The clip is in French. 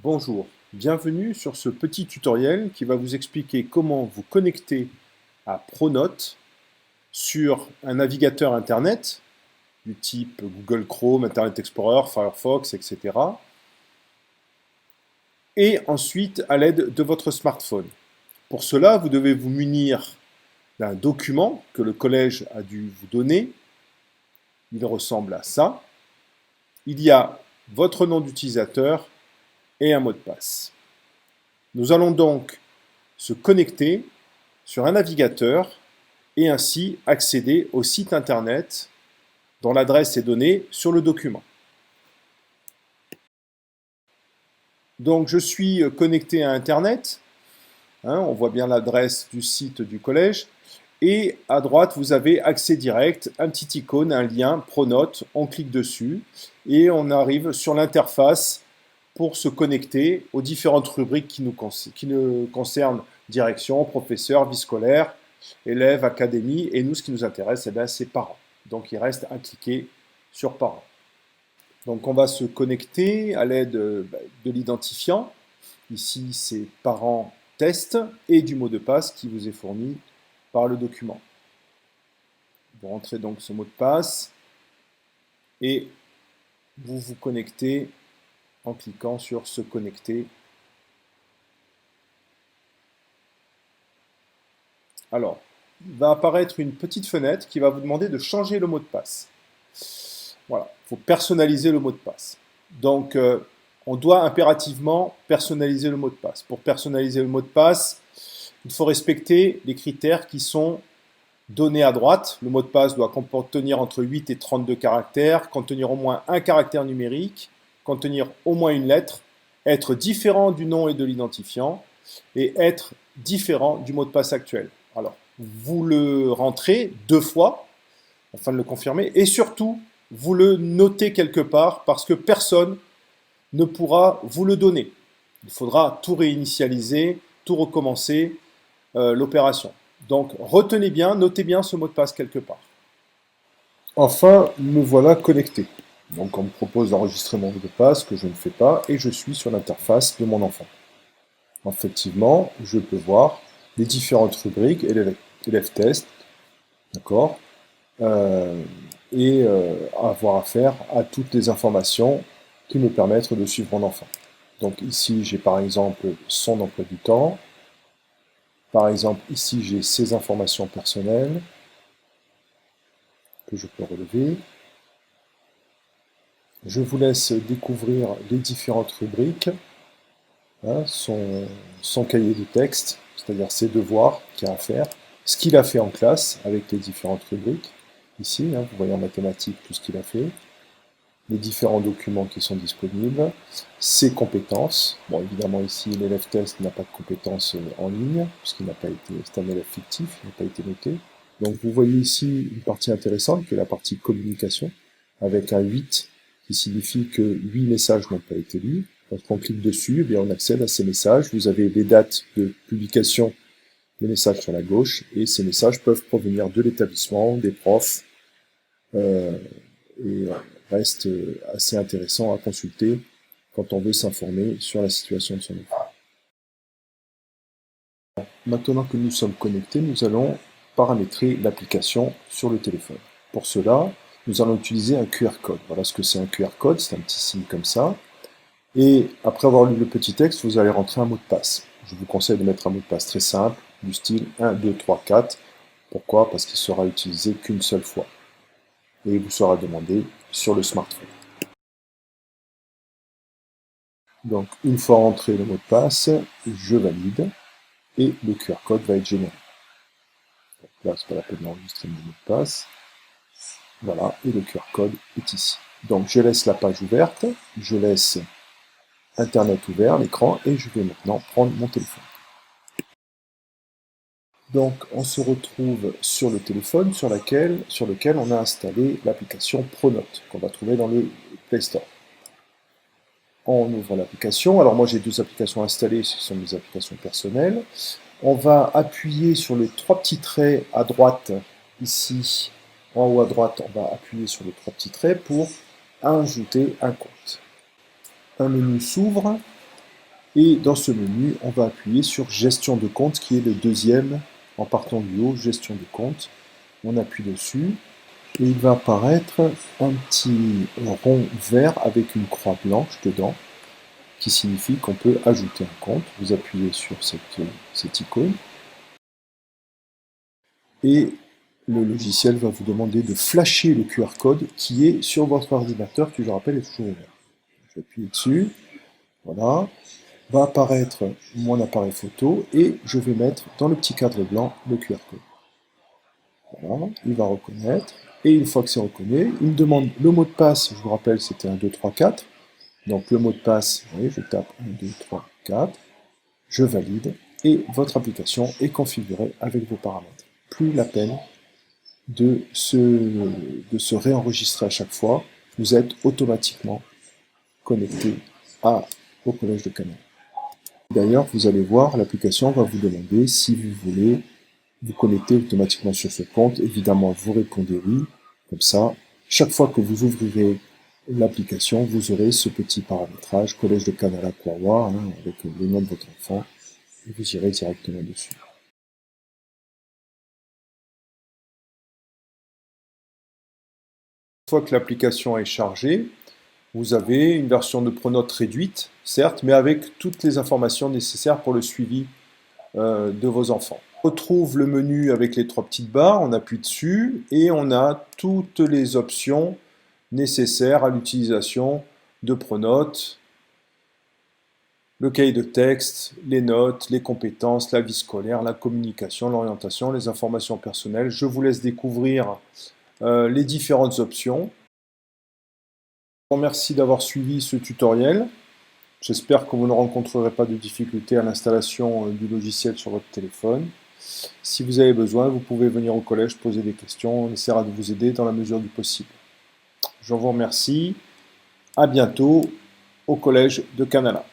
Bonjour, bienvenue sur ce petit tutoriel qui va vous expliquer comment vous connecter à Pronote sur un navigateur internet du type Google Chrome, Internet Explorer, Firefox, etc. Et ensuite à l'aide de votre smartphone. Pour cela, vous devez vous munir d'un document que le collège a dû vous donner. Il ressemble à ça. Il y a votre nom d'utilisateur et un mot de passe. Nous allons donc se connecter sur un navigateur et ainsi accéder au site internet dont l'adresse est donnée sur le document. Donc je suis connecté à internet, on voit bien l'adresse du site du collège, et à droite vous avez accès direct, un petit icône, un lien, Pronote, on clique dessus et on arrive sur l'interface pour se connecter aux différentes rubriques qui nous concernent direction, professeur, vie scolaire, élèves, académie, et nous, ce qui nous intéresse, c'est parents. Donc, il reste à cliquer sur parents. Donc, on va se connecter à l'aide de l'identifiant. Ici, c'est parents test et du mot de passe qui vous est fourni par le document. Vous rentrez donc ce mot de passe et vous vous connectez en cliquant sur se connecter. Alors, il va apparaître une petite fenêtre qui va vous demander de changer le mot de passe. Voilà, il faut personnaliser le mot de passe. Donc, on doit impérativement personnaliser le mot de passe. Pour personnaliser le mot de passe, il faut respecter les critères qui sont donnés à droite. Le mot de passe doit contenir entre 8 et 32 caractères, contenir au moins un caractère numérique, contenir au moins une lettre, être différent du nom et de l'identifiant, et être différent du mot de passe actuel. Alors, vous le rentrez 2 fois, afin de le confirmer, et surtout, vous le notez quelque part, parce que personne ne pourra vous le donner. Il faudra tout réinitialiser, tout recommencer l'opération. Donc, retenez bien, notez bien ce mot de passe quelque part. Enfin, me voilà connecté. Donc, on me propose d'enregistrer mon mot de passe, que je ne fais pas, et je suis sur l'interface de mon enfant. Effectivement, je peux voir les différentes rubriques, élève test, d'accord, et avoir affaire à toutes les informations qui me permettent de suivre mon enfant. Donc ici, j'ai par exemple son emploi du temps. Par exemple, ici, j'ai ses informations personnelles que je peux relever. Je vous laisse découvrir les différentes rubriques, son cahier de texte, c'est-à-dire ses devoirs qu'il a à faire, ce qu'il a fait en classe avec les différentes rubriques. Ici, vous voyez en mathématiques tout ce qu'il a fait, les différents documents qui sont disponibles, ses compétences. Bon, évidemment, ici, l'élève test n'a pas de compétences en ligne, puisqu'il n'a pas été, c'est un élève fictif, il n'a pas été noté. Donc, vous voyez ici une partie intéressante, qui est la partie communication, avec un 8, qui signifie que 8 messages n'ont pas été lus. Lorsqu'on clique dessus, eh bien, on accède à ces messages. Vous avez les dates de publication des messages sur la gauche, et ces messages peuvent provenir de l'établissement, des profs, et reste assez intéressant à consulter quand on veut s'informer sur la situation de son enfant. Maintenant que nous sommes connectés, nous allons paramétrer l'application sur le téléphone. Pour cela, nous allons utiliser un QR code. Voilà ce que c'est un QR code, c'est un petit signe comme ça. Et après avoir lu le petit texte, vous allez rentrer un mot de passe. Je vous conseille de mettre un mot de passe très simple, du style 1, 2, 3, 4. Pourquoi? Parce qu'il sera utilisé qu'une seule fois. Et il vous sera demandé sur le smartphone. Donc, une fois rentré le mot de passe, je valide et le QR code va être généré. Donc là, c'est pas la peine d'enregistrer mon mot de passe. Voilà, et le QR code est ici. Donc, je laisse la page ouverte, je laisse Internet ouvert, l'écran, et je vais maintenant prendre mon téléphone. Donc, on se retrouve sur le téléphone sur lequel on a installé l'application Pronote, qu'on va trouver dans le Play Store. On ouvre l'application. Alors moi j'ai 2 applications installées, ce sont mes applications personnelles. On va appuyer sur les 3 petits traits à droite, ici, en haut à droite, on va appuyer sur les 3 petits traits pour ajouter un compte. Un menu s'ouvre Et dans ce menu, on va appuyer sur Gestion de compte, qui est le deuxième en partant du haut, Gestion de compte. On appuie dessus et il va apparaître un petit rond vert avec une croix blanche dedans, qui signifie qu'on peut ajouter un compte. Vous appuyez sur cette icône et le logiciel va vous demander de flasher le QR code qui est sur votre ordinateur, qui je rappelle est toujours ouvert. Je vais appuyer dessus, voilà. Va apparaître mon appareil photo et je vais mettre dans le petit cadre blanc le QR code. Voilà, il va reconnaître et une fois que c'est reconnu, il me demande le mot de passe, je vous rappelle c'était 1, 2, 3, 4. Donc le mot de passe, vous voyez, je tape 1, 2, 3, 4, je valide et votre application est configurée avec vos paramètres. Plus la peine de se réenregistrer à chaque fois, vous êtes automatiquement connecté au Collège de Canal. D'ailleurs, vous allez voir, l'application va vous demander si vous voulez vous connecter automatiquement sur ce compte. Évidemment, vous répondez oui. Comme ça, chaque fois que vous ouvrirez l'application, vous aurez ce petit paramétrage Collège de Canala Kawa, avec le nom de votre enfant, et vous irez directement dessus. Une fois que l'application est chargée, vous avez une version de Pronote réduite, certes, mais avec toutes les informations nécessaires pour le suivi de vos enfants. On retrouve le menu avec les 3 petites barres, on appuie dessus et on a toutes les options nécessaires à l'utilisation de Pronote, le cahier de texte, les notes, les compétences, la vie scolaire, la communication, l'orientation, les informations personnelles. Je vous laisse découvrir les différentes options. Je vous remercie d'avoir suivi ce tutoriel. J'espère que vous ne rencontrerez pas de difficultés à l'installation du logiciel sur votre téléphone. Si vous avez besoin, vous pouvez venir au collège poser des questions. On essaiera de vous aider dans la mesure du possible. Je vous remercie. À bientôt au collège de Canala.